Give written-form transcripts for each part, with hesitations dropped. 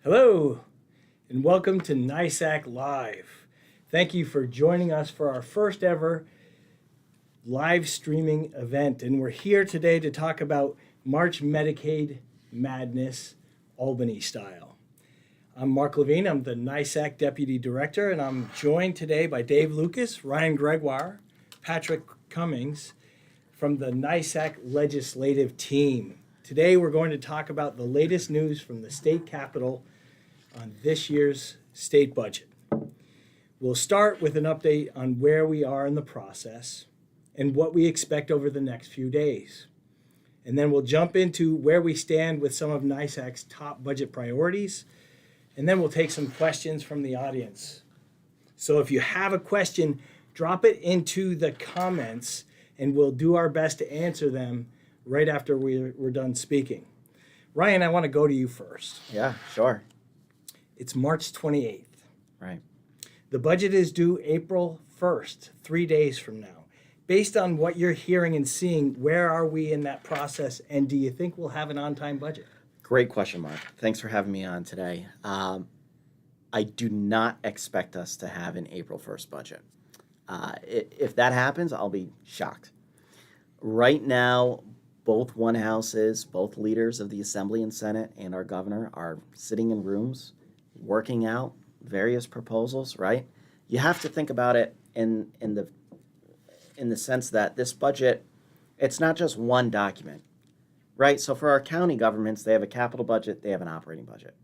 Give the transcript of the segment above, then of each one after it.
Hello, and welcome to NYSAC Live. Thank you for joining us for our first ever live streaming event. And we're here today to talk about March Medicaid Madness, Albany style. I'm Mark Levine, I'm the NYSAC Deputy Director, and I'm joined today by Dave Lucas, Ryan Gregoire, Patrick Cummings from the NYSAC Legislative Team. Today we're going to talk about the latest news from the state capitol on this year's state budget. We'll start with an update on where we are in the process and what we expect over the next few days. And then we'll jump into where we stand with some of NYSAC's top budget priorities. And then we'll take some questions from the audience. So if you have a question, drop it into the comments and we'll do our best to answer them right after we're done speaking. Ryan, I want to go to you first. Yeah, sure. It's March 28th. Right. The budget is due April 1st, 3 days from now. Based on what you're hearing and seeing, where are we in that process, and do you think we'll have an on-time budget? Great question, Mark. Thanks for having me on today. I do not expect us to have an April 1st budget. If that happens, I'll be shocked. Right now, both houses, both leaders of the Assembly and Senate and our governor are sitting in rooms working out various proposals, right? You have to think about it in the sense that this budget, it's not just one document, right? So for our county governments, they have a capital budget, they have an operating budget.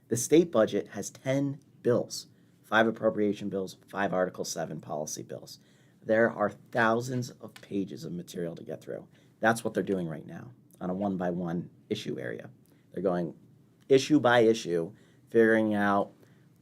The state budget has 10 bills, 5 appropriation bills, 5 Article 7 policy bills. There are thousands of pages of material to get through. That's what they're doing right now on a one-by-one issue area. They're going issue by issue, figuring out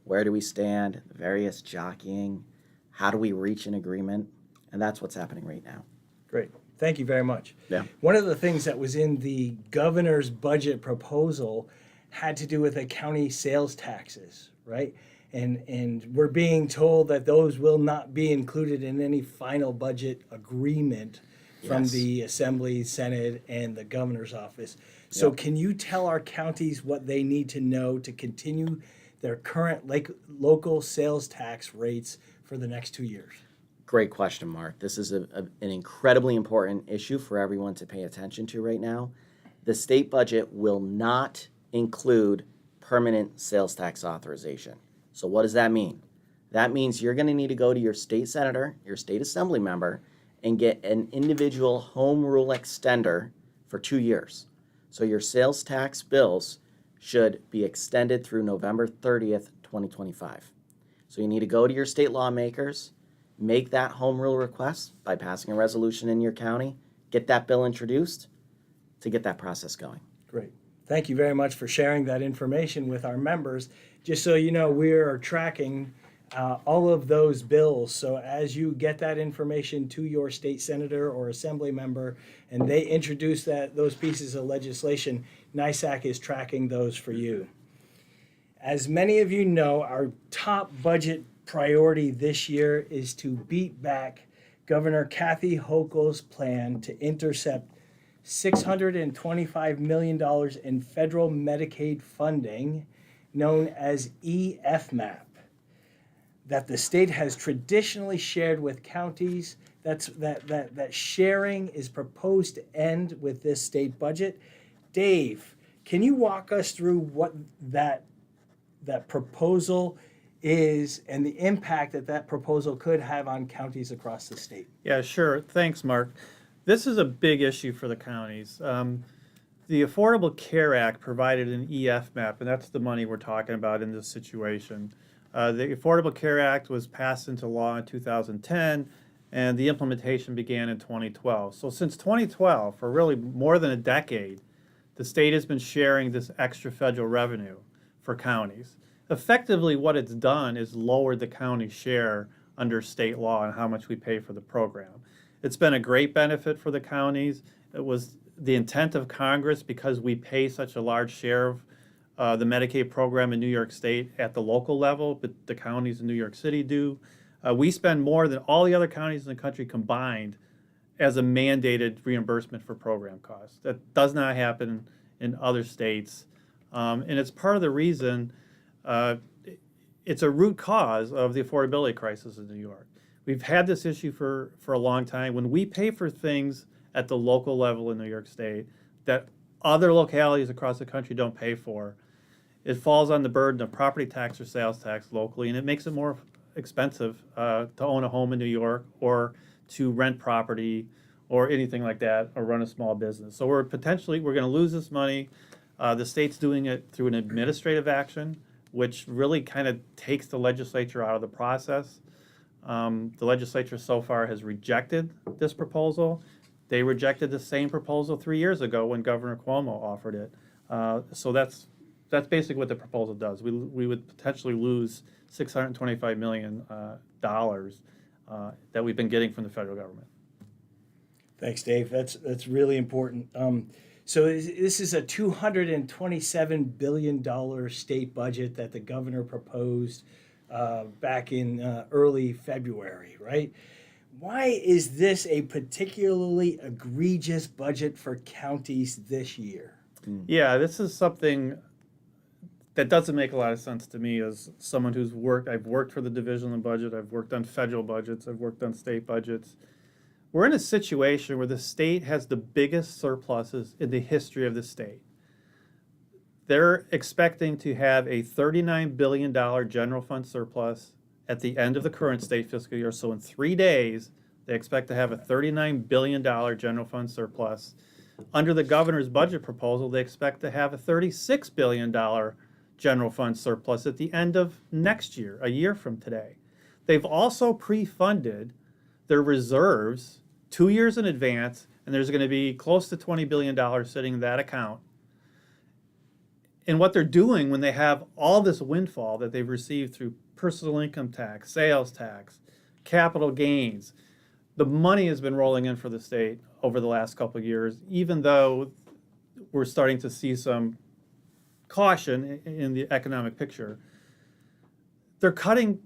where do we stand, various jockeying, how do we reach an agreement, and that's what's happening right now. Great. Thank you very much. Yeah. One of the things that was in the governor's budget proposal had to do with the county sales taxes, right? And we're being told that those will not be included in any final budget agreement from Yes. the Assembly, Senate, and the governor's office. So Yep. can you tell our counties what they need to know to continue their current local sales tax rates for the next 2 years? Great question, Mark. This is an incredibly important issue for everyone to pay attention to right now. The state budget will not include permanent sales tax authorization. So what does that mean? That means you're going to need to go to your state senator, your state assembly member, and get an individual home rule extender for 2 years. So your sales tax bills should be extended through November 30th, 2025. So you need to go to your state lawmakers, make that home rule request by passing a resolution in your county, get that bill introduced to get that process going. Great. Thank you very much for sharing that information with our members. Just so you know, we are tracking all of those bills. So as you get that information to your state senator or assembly member and they introduce those pieces of legislation, NYSAC is tracking those for you. As many of you know, our top budget priority this year is to beat back Governor Kathy Hochul's plan to intercept $625 million in federal Medicaid funding known as EFMAP that the state has traditionally shared with counties. That sharing is proposed to end with this state budget. Dave, can you walk us through what that proposal is and the impact that proposal could have on counties across the state? Yeah, sure. Thanks, Mark. This is a big issue for the counties. The Affordable Care Act provided an EFMAP, and that's the money we're talking about in this situation. The Affordable Care Act was passed into law in 2010, and the implementation began in 2012. So since 2012, for really more than a decade, the state has been sharing this extra federal revenue for counties. Effectively, what it's done is lowered the county share under state law and how much we pay for the program. It's been a great benefit for the counties. It was the intent of Congress because we pay such a large share of the Medicaid program in New York State at the local level, but the counties in New York City do. We spend more than all the other counties in the country combined as a mandated reimbursement for program costs. That does not happen in other states. And it's part of the reason It's a root cause of the affordability crisis in New York. We've had this issue for a long time. When we pay for things at the local level in New York State that other localities across the country don't pay for, it falls on the burden of property tax or sales tax locally, and it makes it more expensive to own a home in New York or to rent property or anything like that, or run a small business. So we're going to lose this money. The state's doing it through an administrative action, which really kind of takes the legislature out of the process. The legislature so far has rejected this proposal. They rejected the same proposal 3 years ago when Governor Cuomo offered it. So that's basically what the proposal does. We would potentially lose $625 million that we've been getting from the federal government. Thanks, Dave. That's really important. So this is a $227 billion state budget that the governor proposed back in early February, right? Why is this a particularly egregious budget for counties this year? Yeah, this is something that doesn't make a lot of sense to me as someone I've worked for the Division of Budget, I've worked on federal budgets, I've worked on state budgets. We're in a situation where the state has the biggest surpluses in the history of the state. They're expecting to have a $39 billion general fund surplus at the end of the current state fiscal year. So in 3 days, they expect to have a $39 billion general fund surplus. Under the governor's budget proposal, they expect to have a $36 billion general fund surplus at the end of next year, a year from today. They've also pre-funded their reserves 2 years in advance, and there's going to be close to $20 billion sitting in that account. And what they're doing when they have all this windfall that they've received through personal income tax, sales tax, capital gains, the money has been rolling in for the state over the last couple of years, even though we're starting to see some caution in the economic picture. They're cutting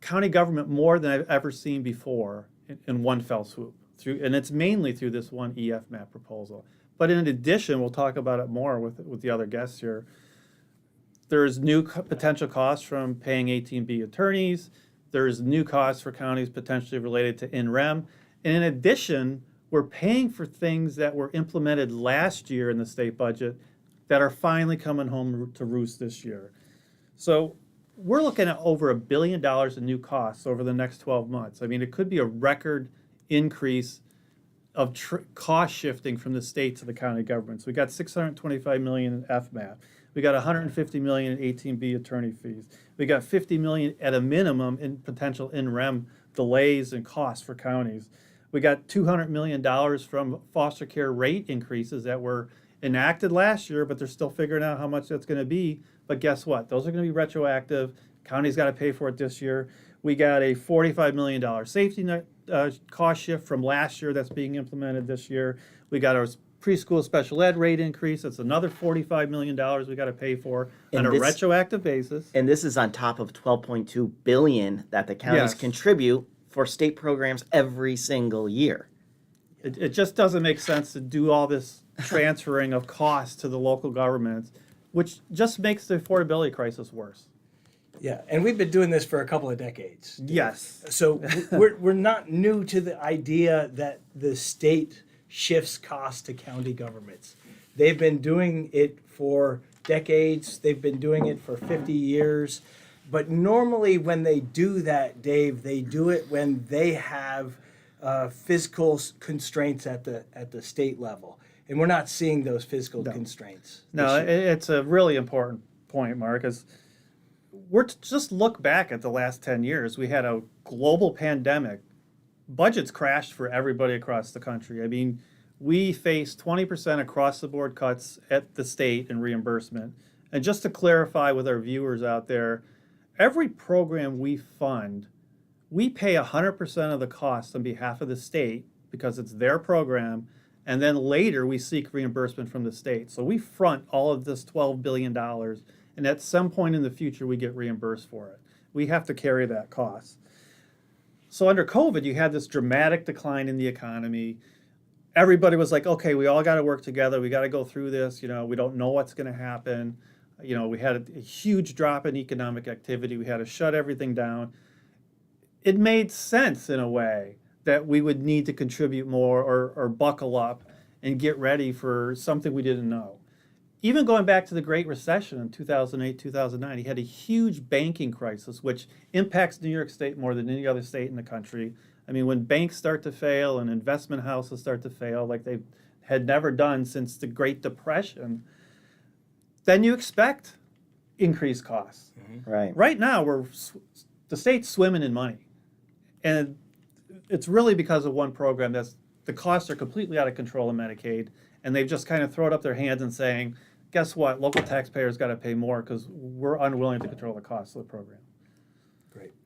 county government more than I've ever seen before in one fell swoop, and it's mainly through this one EF-MAP proposal. But in addition, we'll talk about it more with the other guests here, there's new potential costs from paying 18B attorneys. There's new costs for counties potentially related to in-rem. And in addition, we're paying for things that were implemented last year in the state budget that are finally coming home to roost this year. So we're looking at over $1 billion in new costs over the next 12 months. I mean, it could be a record increase of cost shifting from the state to the county governments. We got $625 million in FMAP. We got $150 million in 18B attorney fees. We got $50 million at a minimum in potential in-rem delays and costs for counties. We got $200 million from foster care rate increases that were enacted last year, but they're still figuring out how much that's going to be. But guess what? Those are going to be retroactive. County's got to pay for it this year. We got a $45 million safety net cost shift from last year that's being implemented this year. We got our preschool special ed rate increase. That's another $45 million we got to pay for on a retroactive basis. And this is on top of $12.2 billion that the counties contribute for state programs every single year. It just doesn't make sense to do all this transferring of costs to the local governments, which just makes the affordability crisis worse. Yeah, and we've been doing this for a couple of decades. Yes. So we're not new to the idea that the state shifts costs to county governments. They've been doing it for decades. They've been doing it for 50 years. But normally when they do that, Dave, they do it when they have fiscal constraints at the state level. And we're not seeing those fiscal constraints. No, it's a really important point, Mark, is just look back at the last 10 years. We had a global pandemic. Budgets crashed for everybody across the country. I mean, we faced 20% across the board cuts at the state in reimbursement. And just to clarify with our viewers out there, every program we fund, we pay 100% of the costs on behalf of the state because it's their program, and then later we seek reimbursement from the state. So we front all of this $12 billion, and at some point in the future we get reimbursed for it. We have to carry that cost. So under COVID, you had this dramatic decline in the economy. Everybody was like, okay, we all got to work together. We got to go through this. You know, we don't know what's going to happen. We had a huge drop in economic activity. We had to shut everything down. It made sense in a way that we would need to contribute more or buckle up and get ready for something we didn't know. Even going back to the Great Recession in 2008, 2009, he had a huge banking crisis, which impacts New York State more than any other state in the country. I mean, when banks start to fail and investment houses start to fail, like they had never done since the Great Depression, then you expect increased costs. Right. Right now, the state's swimming in money. And it's really because of one program that's the costs are completely out of control in Medicaid, and they've just kind of thrown up their hands and saying, guess what, local taxpayers got to pay more because we're unwilling to control the costs of the program.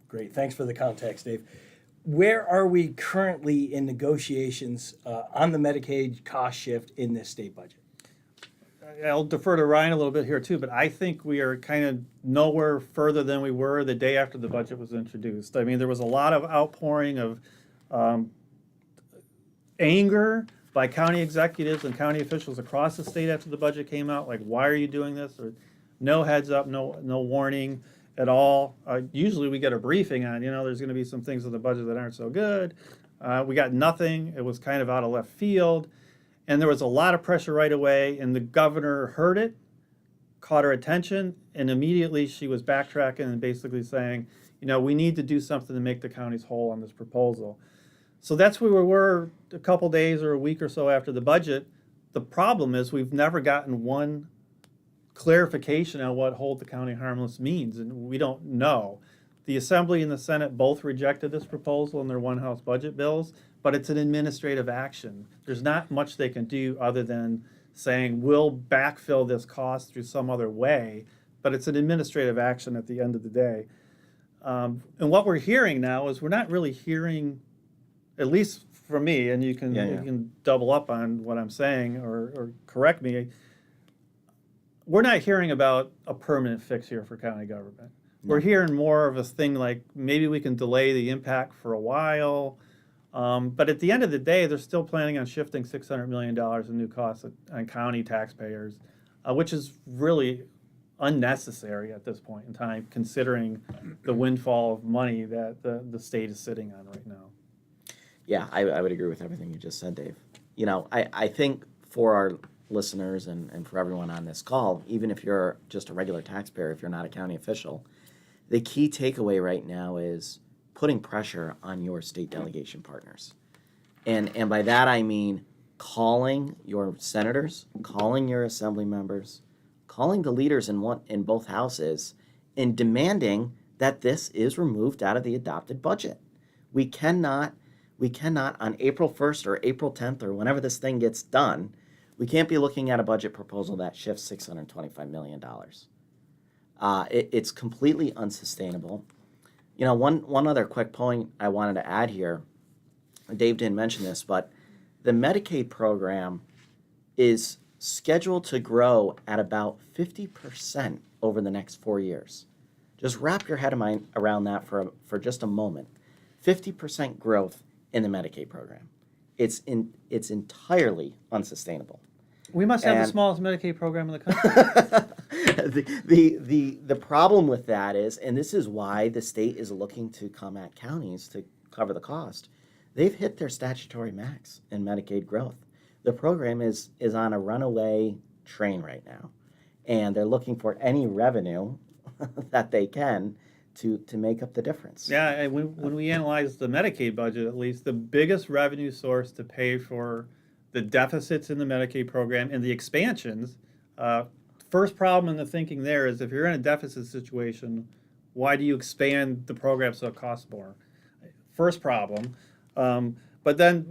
Great. Thanks for the context, Dave. Where are we currently in negotiations on the Medicaid cost shift in this state budget? I'll defer to Ryan a little bit here too, but I think we are kind of nowhere further than we were the day after the budget was introduced. I mean, there was a lot of outpouring of anger by county executives and county officials across the state after the budget came out, like, why are you doing this? Or no heads up, no warning at all. Usually we get a briefing on, there's going to be some things in the budget that aren't so good. We got nothing. It was kind of out of left field. And there was a lot of pressure right away, and the governor heard it, caught her attention, and immediately she was backtracking and basically saying, we need to do something to make the counties whole on this proposal. So that's where we were a couple days or a week or so after the budget. The problem is we've never gotten one clarification on what hold the county harmless means, and we don't know. The Assembly and the Senate both rejected this proposal in their one-house budget bills, but it's an administrative action. There's not much they can do other than saying, we'll backfill this cost through some other way, but it's an administrative action at the end of the day. And what we're hearing now is we're not really hearing, at least for me, and you can double up on what I'm saying or correct me, we're not hearing about a permanent fix here for county government. We're hearing more of a thing like maybe we can delay the impact for a while, but at the end of the day, they're still planning on shifting $600 million in new costs on county taxpayers, which is really unnecessary at this point in time, considering the windfall of money that the state is sitting on right now. Yeah, I would agree with everything you just said, Dave. I think for our listeners and for everyone on this call, even if you're just a regular taxpayer, if you're not a county official, the key takeaway right now is putting pressure on your state delegation partners. And by that I mean calling your senators, calling your assembly members, calling the leaders in both houses, and demanding that this is removed out of the adopted budget. We cannot on April 1st or April 10th or whenever this thing gets done, we can't be looking at a budget proposal that shifts $625 million. It's completely unsustainable. One other quick point I wanted to add here, Dave didn't mention this, but the Medicaid program is scheduled to grow at about 50% over the next 4 years. Just wrap your head around that for just a moment. 50% growth in the Medicaid program. It's entirely unsustainable. We must have the smallest Medicaid program in the country. The problem with that is, and this is why the state is looking to come at counties to cover the cost, they've hit their statutory max in Medicaid growth. The program is on a runaway train right now, and they're looking for any revenue that they can to make up the difference. Yeah, and when we analyze the Medicaid budget, at least, the biggest revenue source to pay for the deficits in the Medicaid program and the expansions, first problem in the thinking there is if you're in a deficit situation, why do you expand the program so it costs more? First problem. But then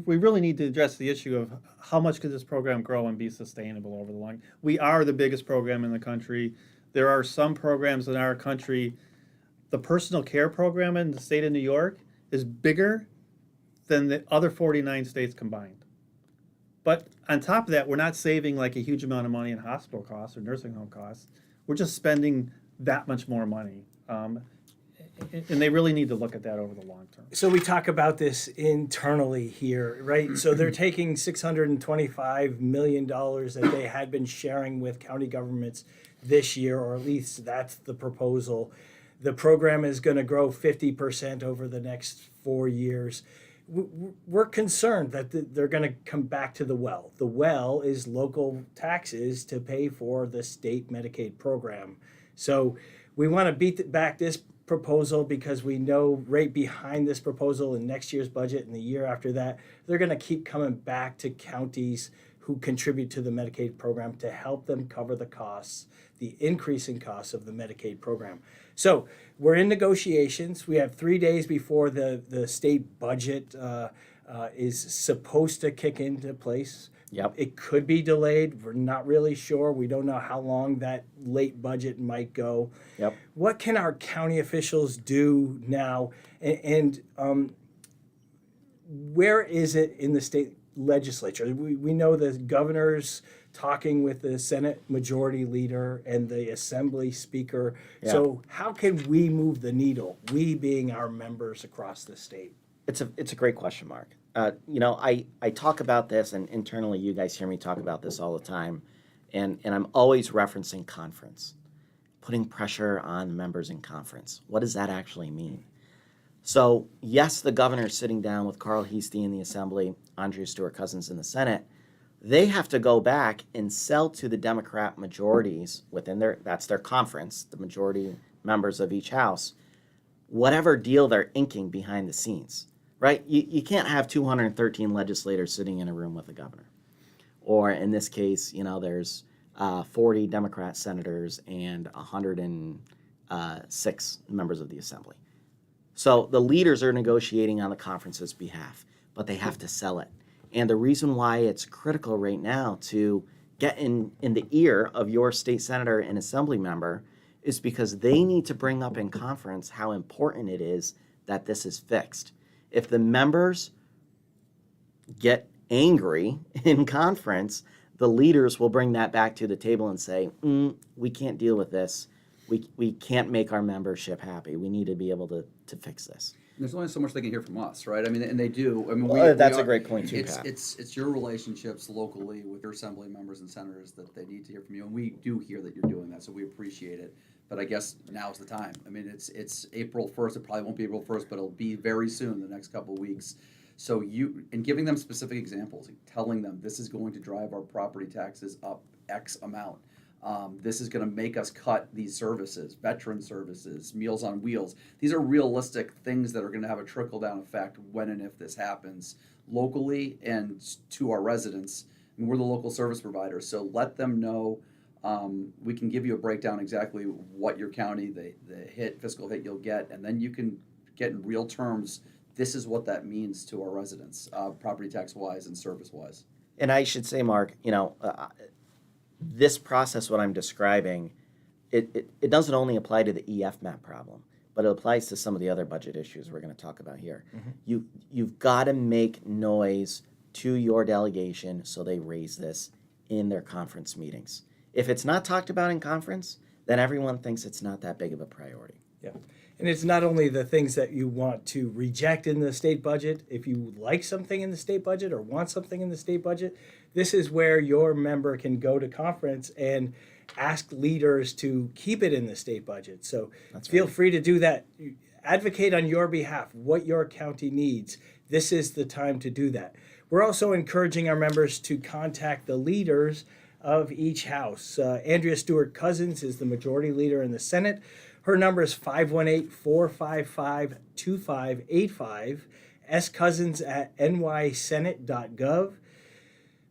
we really need to address the issue of how much could this program grow and be sustainable over the long. We are the biggest program in the country. There are some programs in our country. The personal care program in the state of New York is bigger than the other 49 states combined. But on top of that, we're not saving like a huge amount of money in hospital costs or nursing home costs. We're just spending that much more money. And they really need to look at that over the long term. So we talk about this internally here, right? So they're taking $625 million that they had been sharing with county governments this year, or at least that's the proposal. The program is going to grow 50% over the next 4 years. We're concerned that they're going to come back to the well. The well is local taxes to pay for the state Medicaid program. So we want to beat back this proposal because we know right behind this proposal in next year's budget and the year after that, they're going to keep coming back to counties who contribute to the Medicaid program to help them cover the costs, the increasing costs of the Medicaid program. So we're in negotiations. We have 3 days before the state budget is supposed to kick into place. Yep. It could be delayed. We're not really sure. We don't know how long that late budget might go. Yep. What can our county officials do now? And where is it in the state legislature? We know the governor's talking with the Senate Majority Leader and the Assembly Speaker. Yeah. So how can we move the needle, we being our members across the state? It's a great question, Mark. I talk about this, and internally you guys hear me talk about this all the time, and I'm always referencing conference, putting pressure on members in conference. What does that actually mean? So, yes, the governor's sitting down with Carl Heastie in the Assembly, Andrea Stewart-Cousins in the Senate. They have to go back and sell to the Democrat majorities within that's their conference, the majority members of each house, whatever deal they're inking behind the scenes, right? You can't have 213 legislators sitting in a room with the governor. Or in this case, there's 40 Democrat senators and 106 members of the Assembly. So the leaders are negotiating on the conference's behalf, but they have to sell it. And the reason why it's critical right now to get in the ear of your state senator and assembly member is because they need to bring up in conference how important it is that this is fixed. If the members get angry in conference, the leaders will bring that back to the table and say, we can't deal with this. We can't make our membership happy. We need to be able to fix this. There's only so much they can hear from us, right? I mean, and they do. I mean, That's a great point too, Pat. It's your relationships locally with your assembly members and senators that they need to hear from you, and we do hear that you're doing that, so we appreciate it. But I guess now's the time. I mean, it's April 1st. It probably won't be April 1st, but it'll be very soon, the next couple of weeks. So and giving them specific examples, telling them this is going to drive our property taxes up X amount. This is going to make us cut these services, veteran services, Meals on Wheels. These are realistic things that are going to have a trickle-down effect when and if this happens locally and to our residents. And we're the local service providers, so let them know. We can give you a breakdown exactly what your county, the fiscal hit you'll get, and then you can get in real terms, this is what that means to our residents, property tax-wise and service-wise. And I should say, Mark, this process, what I'm describing, it doesn't only apply to the EFMAP problem, but it applies to some of the other budget issues we're going to talk about here. Mm-hmm. You've got to make noise to your delegation so they raise this in their conference meetings. If it's not talked about in conference, then everyone thinks it's not that big of a priority. Yeah. And it's not only the things that you want to reject in the state budget. If you like something in the state budget or want something in the state budget, this is where your member can go to conference and ask leaders to keep it in the state budget. So feel free to do that. Advocate on your behalf what your county needs. This is the time to do that. We're also encouraging our members to contact the leaders of each house. Andrea Stewart-Cousins is the majority leader in the Senate. Her number is 518-455-2585, scousins@nysenate.gov.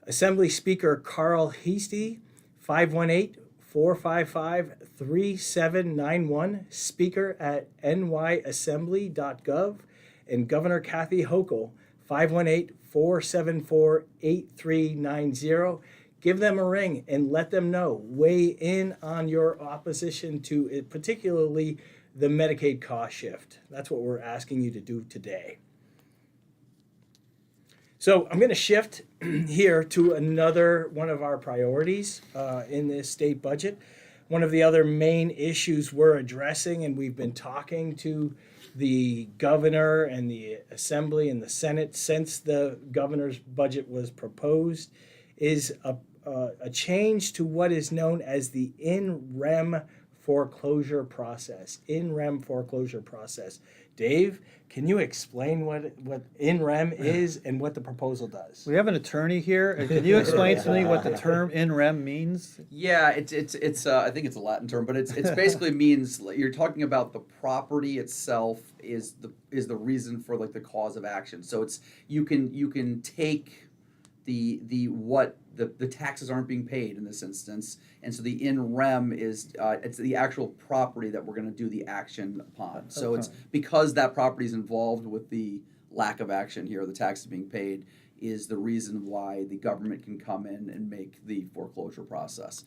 Assembly Speaker Carl Heastie, 518-455-3791, speaker@nyassembly.gov. And Governor Kathy Hochul, 518-474-8390. Give them a ring and let them know. Weigh in on your opposition to it, particularly the Medicaid cost shift. That's what we're asking you to do today. So I'm going to shift here to another one of our priorities in this state budget. One of the other main issues we're addressing, and we've been talking to the governor and the Assembly and the Senate since the governor's budget was proposed, is a a change to what is known as the in-rem foreclosure process. In-rem foreclosure process. Dave, can you explain what in-rem is and what the proposal does? We have an attorney here. And can you explain to me what the term in rem means? Yeah, it's I think it's a Latin term, but it's basically means you're talking about the property itself is the reason for like the cause of action. So it's you can take the taxes aren't being paid in this instance, and so the in rem is it's the actual property that we're going to do the action upon. So it's because that property is involved with the lack of action here, the taxes being paid, is the reason why the government can come in and make the foreclosure process.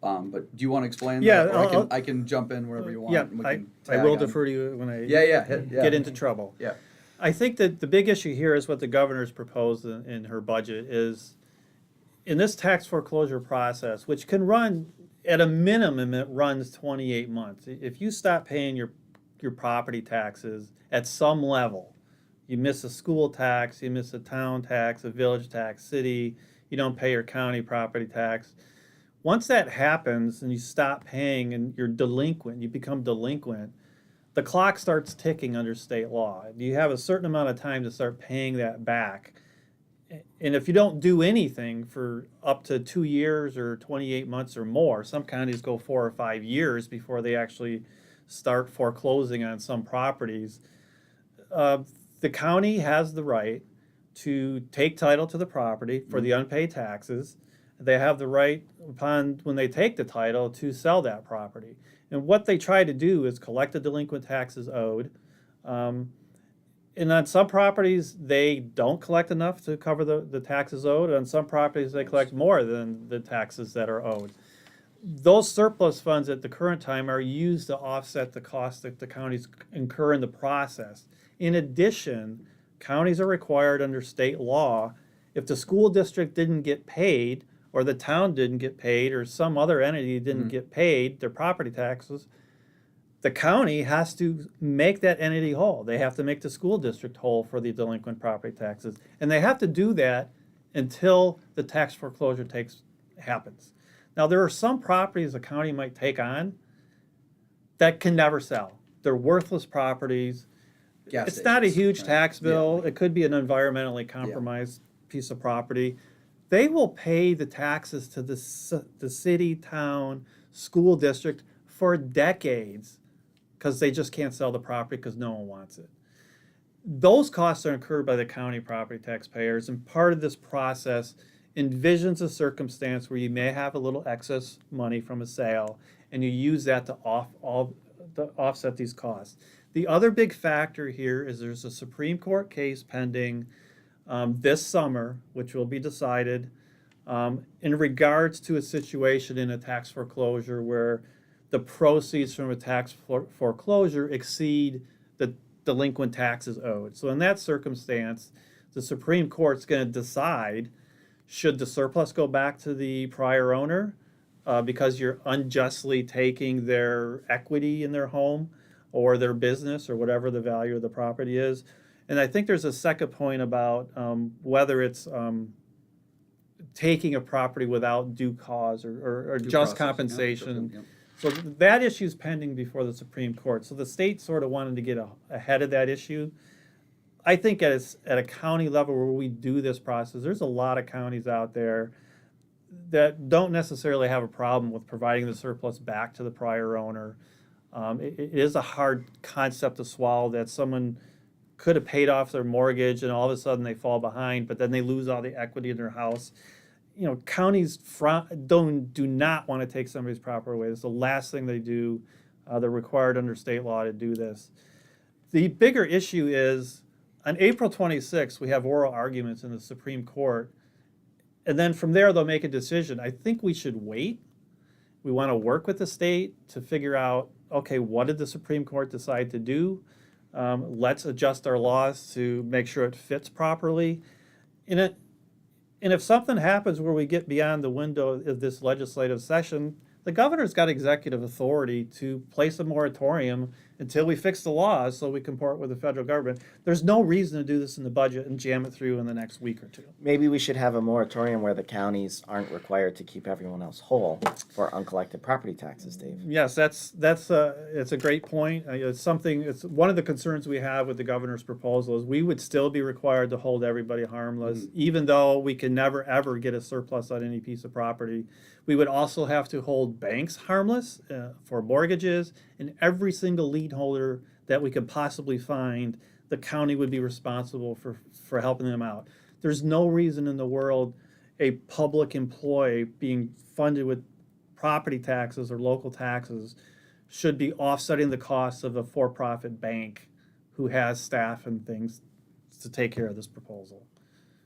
But do you want to explain Yeah, that? Or I can jump in wherever you want. Yeah, and we I can will tag on. defer to you when I Yeah. get into trouble. Yeah. I think that the big issue here is what the governor's proposed in her budget is in this tax foreclosure process, which can run at a minimum, it runs 28 months. If you stop paying your property taxes at some level, you miss a school tax, you miss a town tax, a village tax, city, you don't pay your county property tax. Once that happens and you stop paying and you're delinquent, you become delinquent, the clock starts ticking under state law. You have a certain amount of time to start paying that back. And if you don't do anything for up to 2 years or 28 months or more, some counties go 4 or 5 years before they actually start foreclosing on some properties. The county has the right to take title to the property for the unpaid taxes. They have the right upon when they take the title to sell that property. And what they try to do is collect the delinquent taxes owed. And on some properties, they don't collect enough to cover the taxes owed. On some properties, they collect more than the taxes that are owed. Those surplus funds at the current time are used to offset the costs that the counties incur in the process. In addition, counties are required under state law, if the school district didn't get paid, or the town didn't get paid, or some other entity didn't get paid their property taxes, the county has to make that entity whole. They have to make the school district whole for the delinquent property taxes. And they have to do that until the tax foreclosure happens. Now, there are some properties the county might take on that can never sell. They're worthless properties. It's not a huge tax bill. It could be an environmentally compromised piece of property. They will pay the taxes to the city, town, school district for decades because they just can't sell the property because no one wants it. Those costs are incurred by the county property taxpayers, and part of this process envisions a circumstance where you may have a little excess money from a sale, and you use that to offset these costs. The other big factor here is there's a Supreme Court case pending this summer, which will be decided in regards to a situation in a tax foreclosure where the proceeds from a tax foreclosure exceed the delinquent taxes owed. So in that circumstance, the Supreme Court's going to decide, should the surplus go back to the prior owner because you're unjustly taking their equity in their home or their business or whatever the value of the property is. And I think there's a second point about whether it's taking a property without due cause or just compensation. Yeah. So that issue is pending before the Supreme Court. So the state sort of wanted to get ahead of that issue. I think at a county level where we do this process, there's a lot of counties out there that don't necessarily have a problem with providing the surplus back to the prior owner. It is a hard concept to swallow that someone could have paid off their mortgage and all of a sudden they fall behind, but then they lose all the equity in their house. You know, counties do not want to take somebody's property away. It's the last thing they do. They're required under state law to do this. The bigger issue is on April 26th, we have oral arguments in the Supreme Court, and then from there they'll make a decision. I think we should wait. We want to work with the state to figure out, okay, what did the Supreme Court decide to do? Let's adjust our laws to make sure it fits properly. And if something happens where we get beyond the window of this legislative session, the governor's got executive authority to place a moratorium until we fix the laws so we comport with the federal government. There's no reason to do this in the budget and jam it through in the next week or two. Maybe we should have a moratorium where the counties aren't required to keep everyone else whole for uncollected property taxes, Dave. Yes, it's a great point. It's one of the concerns we have with the governor's proposal is we would still be required to hold everybody harmless, even though we can never ever get a surplus on any piece of property. We would also have to hold banks harmless for mortgages, and every single lien holder that we could possibly find, the county would be responsible for helping them out. There's no reason in the world a public employee being funded with property taxes or local taxes should be offsetting the costs of a for-profit bank who has staff and things to take care of this proposal.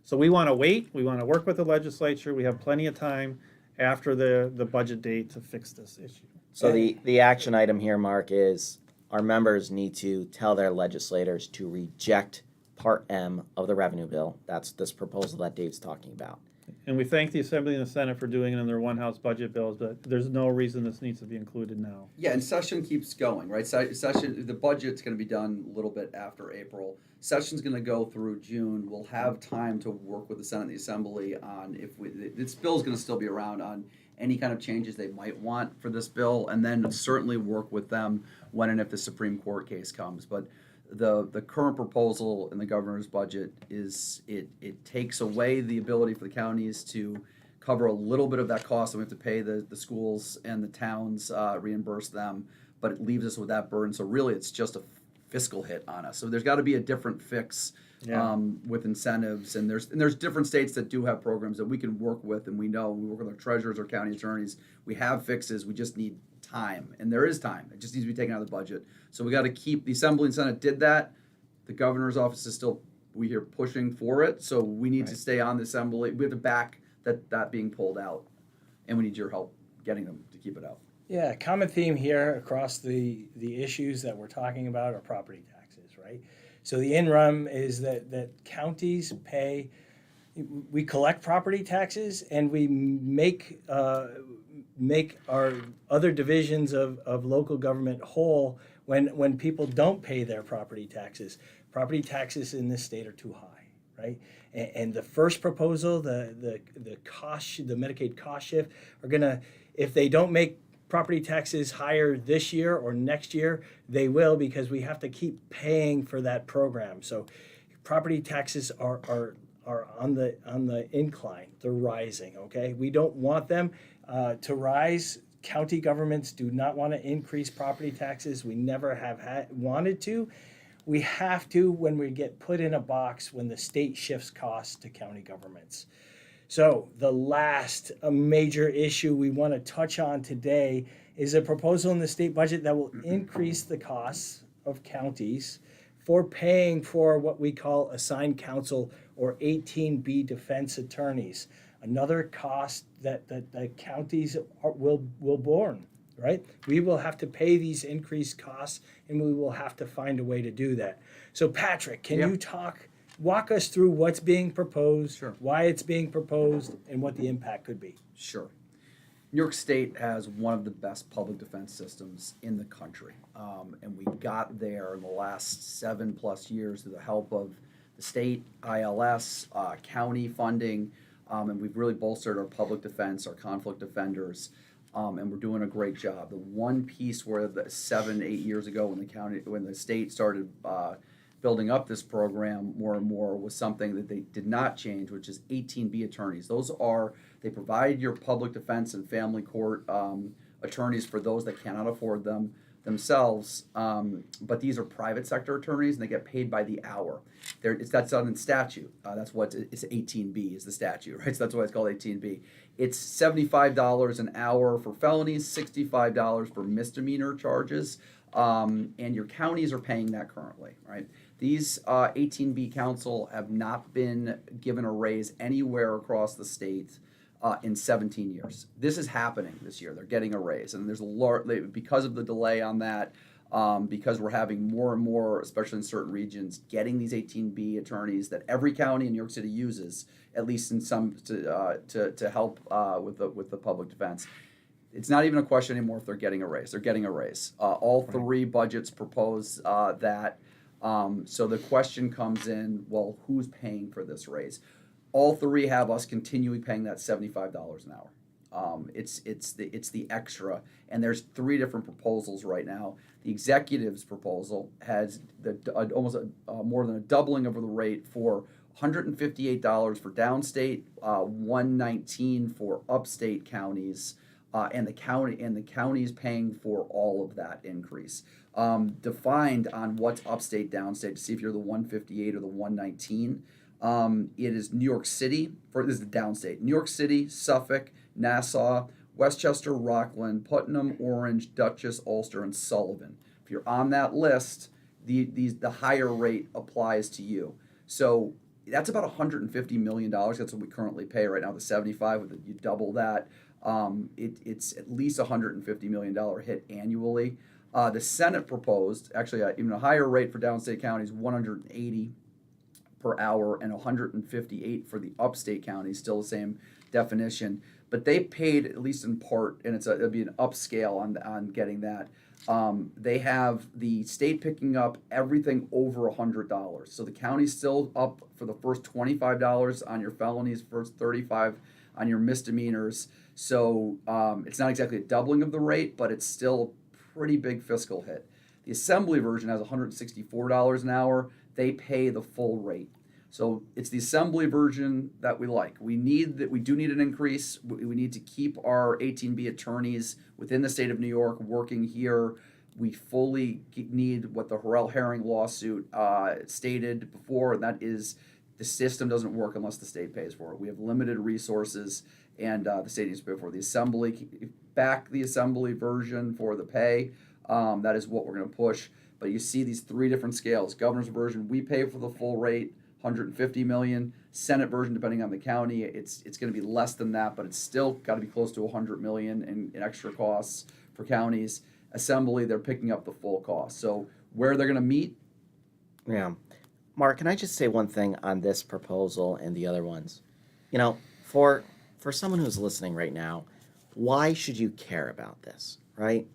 So we want to wait. We want to work with the legislature. We have plenty of time after the budget date to fix this issue. So the action item here, Mark, is our members need to tell their legislators to reject Part M of the revenue bill. That's this proposal that Dave's talking about. And we thank the Assembly and the Senate for doing it in their one-house budget bills, but there's no reason this needs to be included now. Yeah, and session keeps going, right? Session, the budget's going to be done a little bit after April. Session's going to go through June. We'll have time to work with the Senate and the Assembly on this bill's going to still be around on any kind of changes they might want for this bill, and then certainly work with them when and if the Supreme Court case comes. But the current proposal in the governor's budget is it takes away the ability for the counties to cover a little bit of that cost, and we have to pay the schools and the towns, reimburse them, but it leaves us with that burden. So really it's just a fiscal hit on us. So there's got to be a different fix with incentives, and there's different states that do have programs that we can work with, and we work with our treasurers, our county attorneys. We have fixes. We just need time, and there is time. It just needs to be taken out of the budget. So we got to keep the Assembly and Senate did that. The governor's office is still pushing for it. So we need to stay on the Assembly. We have to back that being pulled out, and we need your help getting them to keep it out. Yeah, common theme here across the issues that we're talking about are property taxes, right? So the interim is that counties pay, we collect property taxes and we make our other divisions of local government whole when people don't pay their property taxes. Property taxes in this state are too high, right? And the first proposal, the Medicaid cost shift are gonna, if they don't make property taxes higher this year or next year, they will, because we have to keep paying for that program. So property taxes are on the incline. They're rising, okay? We don't want them to rise. County governments do not want to increase property taxes. We never have wanted to. We have to when we get put in a box when the state shifts costs to county governments. So the last major issue we want to touch on today is a proposal in the state budget that will increase the costs of counties for paying for what we call assigned counsel or 18B defense attorneys. Another cost that the counties will borne, right? We will have to pay these increased costs, and we will have to find a way to do that. So Patrick, can you walk us through what's being proposed, Sure. why it's being proposed, and what the impact could be? Sure. New York State has one of the best public defense systems in the country. And we got there in the last 7+ years through the help of the state, ILS, county funding, and we've really bolstered our public defense, our conflict defenders, and we're doing a great job. The one piece where 7-8 years ago when the state started building up this program more and more was something that they did not change, which is 18B attorneys. They provide your public defense and family court attorneys for those that cannot afford them themselves, but these are private sector attorneys and they get paid by the hour. That's done in statute. That's what it's 18B is the statute, right? So that's why it's called 18B. It's $75 an hour for felonies, $65 for misdemeanor charges, and your counties are paying that currently, right? These 18B counsel have not been given a raise anywhere across the state in 17 years. This is happening this year. They're getting a raise, and there's because of the delay on that, because we're having more and more, especially in certain regions, getting these 18B attorneys that every county in New York City uses, at least in some to help with the public defense. it's not even a question anymore if they're getting a raise. They're getting a raise. All three budgets propose that. So the question comes in, well, who's paying for this raise? All three have us continually paying that $75 an hour. It's the extra, and there's three different proposals right now. The executive's proposal has almost more than a doubling of the rate for $158 for downstate, $119 for upstate counties, and the county's paying for all of that increase. Defined on what's upstate, downstate, to see if you're the 158 or the 119. It is New York City, this is the downstate. New York City, Suffolk, Nassau, Westchester, Rockland, Putnam, Orange, Dutchess, Ulster, and Sullivan. If you're on that list, the higher rate applies to you. So that's about $150 million. That's what we currently pay right now. The 75, you double that, it's at least $150 million hit annually. The Senate proposed actually even a higher rate for downstate counties, 180 per hour, and 158 for the upstate counties, still the same definition. But they paid, at least in part, and it'll be an upscale on getting that. They have the state picking up everything over $100. So the county's still up for the first $25 on your felonies, first $35 on your misdemeanors. So it's not exactly a doubling of the rate, but it's still a pretty big fiscal hit. The assembly version has $164 an hour. They pay the full rate. So it's the assembly version that we like. We do need an increase. We need to keep our 18B attorneys within the state of New York working here. We fully need what the Harrell Herring lawsuit stated before, and that is the system doesn't work unless the state pays for it. We have limited resources, and the state needs to pay for the assembly. Back the assembly version for the pay. That is what we're going to push. But you see these three different scales. Governor's version, we pay for the full rate, $150 million. Senate version, depending on the county, it's going to be less than that, but it's still got to be close to $100 million in extra costs for counties. Assembly, they're picking up the full cost. So where they're going to meet? Yeah. Mark, can I just say one thing on this proposal and the other ones? For someone who's listening right now, why should you care about this, right?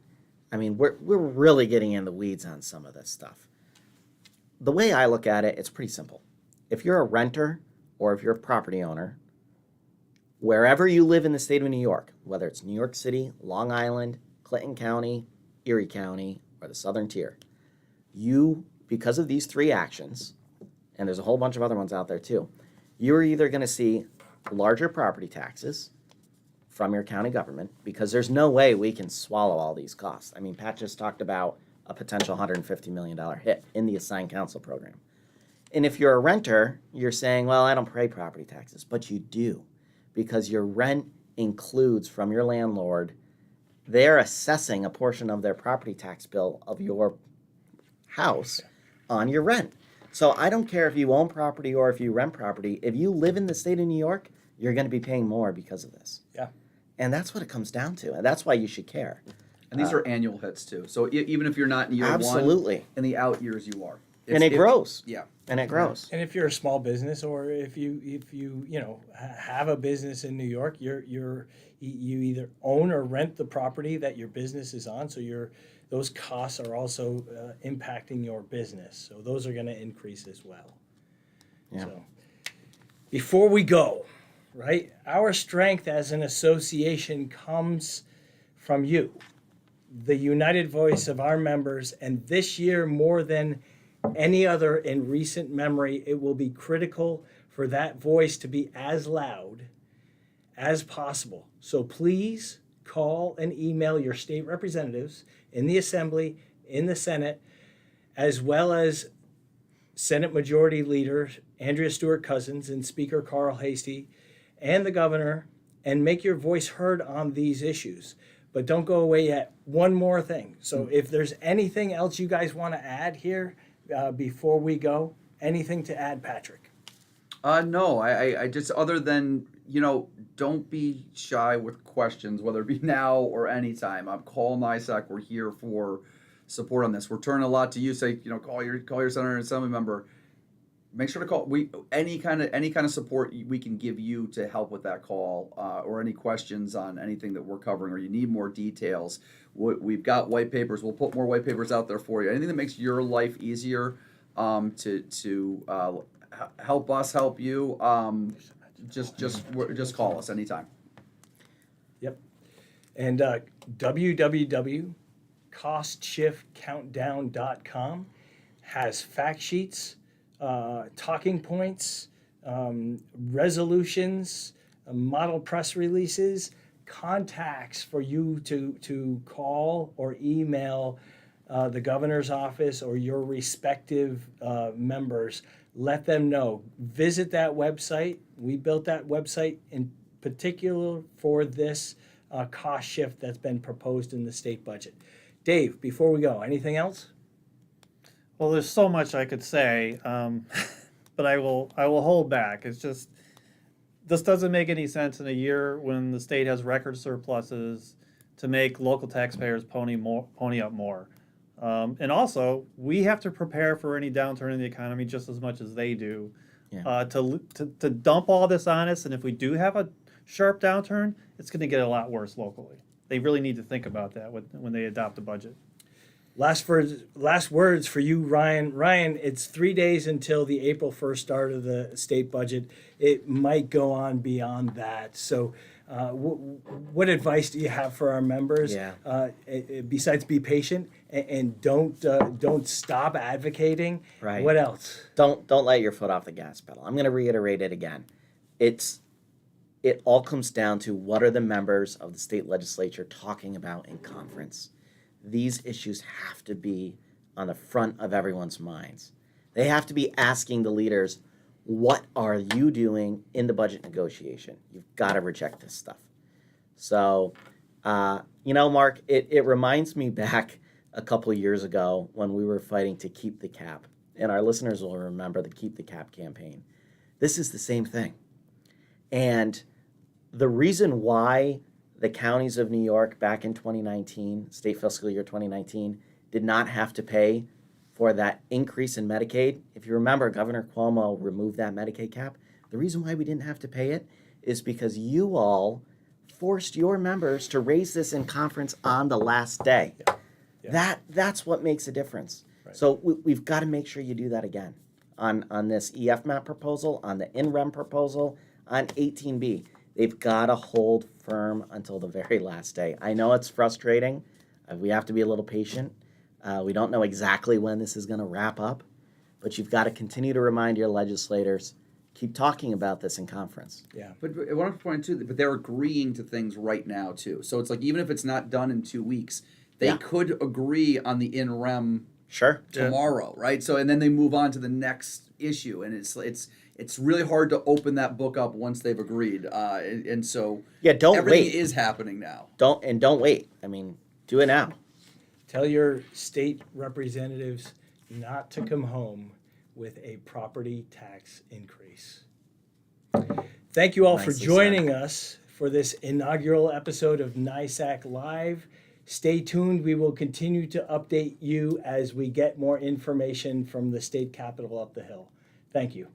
I mean, we're really getting in the weeds on some of this stuff. The way I look at it, it's pretty simple. If you're a renter or if you're a property owner, wherever you live in the state of New York, whether it's New York City, Long Island, Clinton County, Erie County, or the Southern Tier, you, because of these three actions, and there's a whole bunch of other ones out there too, you're either going to see larger property taxes from your county government, because there's no way we can swallow all these costs. I mean, Pat just talked about a potential $150 million hit in the assigned counsel program. And if you're a renter, you're saying, well, I don't pay property taxes, but you do, because your rent includes from your landlord, they're assessing a portion of their property tax bill of your house on your rent. So I don't care if you own property or if you rent property. If you live in the state of New York, you're going to be paying more because of this. Yeah. And that's what it comes down to. And that's why you should care. And these are annual hits too. So even if you're not in year Absolutely. one, in the out years you are. And it grows. Yeah. And it grows. And if you're a small business, or if you have a business in New York, you either own or rent the property that your business is on. So those costs are also impacting your business. So those are going to increase as well. Yeah. So before we go, right, our strength as an association comes from you, the united voice of our members, and this year more than any other in recent memory, it will be critical for that voice to be as loud as possible. So please call and email your state representatives in the Assembly, in the Senate, as well as Senate Majority Leader Andrea Stewart-Cousins and Speaker Carl Hastie and the Governor, and make your voice heard on these issues. But don't go away yet. One more thing. So if there's anything else you guys want to add here before we go, anything to add, Patrick? No, I just, other than, don't be shy with questions, whether it be now or anytime. Call NYSAC. We're here for support on this. We're turning a lot to you. Say, call your senator and assembly member. make sure to call. Any kind of support we can give you to help with that call, or any questions on anything that we're covering, or you need more details. We've got white papers. We'll put more white papers out there for you. Anything that makes your life easier, to help us help you. Just call us anytime. Yep. And www.costshiftcountdown.com has fact sheets, talking points, resolutions, model press releases, contacts for you to call or email the governor's office or your respective members. Let them know. Visit that website. We built that website in particular for this cost shift that's been proposed in the state budget. Dave, before we go, anything else? Well, there's so much I could say, but I will hold back. It's just, this doesn't make any sense in a year when the state has record surpluses to make local taxpayers pony up more. And also, we have to prepare for any downturn in the economy just as much as they do. Yeah. To dump all this on us, and if we do have a sharp downturn, it's going to get a lot worse locally. They really need to think about that when they adopt a budget. Last words for you, Ryan. Ryan, it's 3 days until the April 1st start of the state budget. It might go on beyond that. So what advice do you have for our members? Yeah. Besides be patient and don't stop advocating. Right. What else? Don't let your foot off the gas pedal. I'm going to reiterate it again. It all comes down to what are the members of the state legislature talking about in conference. These issues have to be on the front of everyone's minds. They have to be asking the leaders, what are you doing in the budget negotiation? You've got to reject this stuff. So, Mark, it reminds me back a couple of years ago when we were fighting to keep the cap. And our listeners will remember the Keep the Cap campaign. This is the same thing. And the reason why the counties of New York back in 2019, state fiscal year 2019, did not have to pay for that increase in Medicaid. If you remember, Governor Cuomo removed that Medicaid cap. The reason why we didn't have to pay it is because you all forced your members to raise this in conference on the last day. Yeah. That's what makes a difference. Right. So we've got to make sure you do that again on this EFMAP proposal, on the NREM proposal, on 18B. They've got to hold firm until the very last day. I know it's frustrating. We have to be a little patient. We don't know exactly when this is going to wrap up, but you've got to continue to remind your legislators, keep talking about this in conference. Yeah. But I want to point too, but they're agreeing to things right now too. So it's like even if it's not done in 2 weeks, they could agree on the in rem Sure. tomorrow, right? So and then they move on to the next issue, and it's really hard to open that book up once they've agreed. And so don't everything wait. is happening now. Don't wait. I mean, do it now. Tell your state representatives not to come home with a property tax increase. Thank you all for Nicely joining us for this inaugural episode of NYSAC Live. Stay tuned. We will continue to update you as we get more information from the state capitol up the hill. Thank you.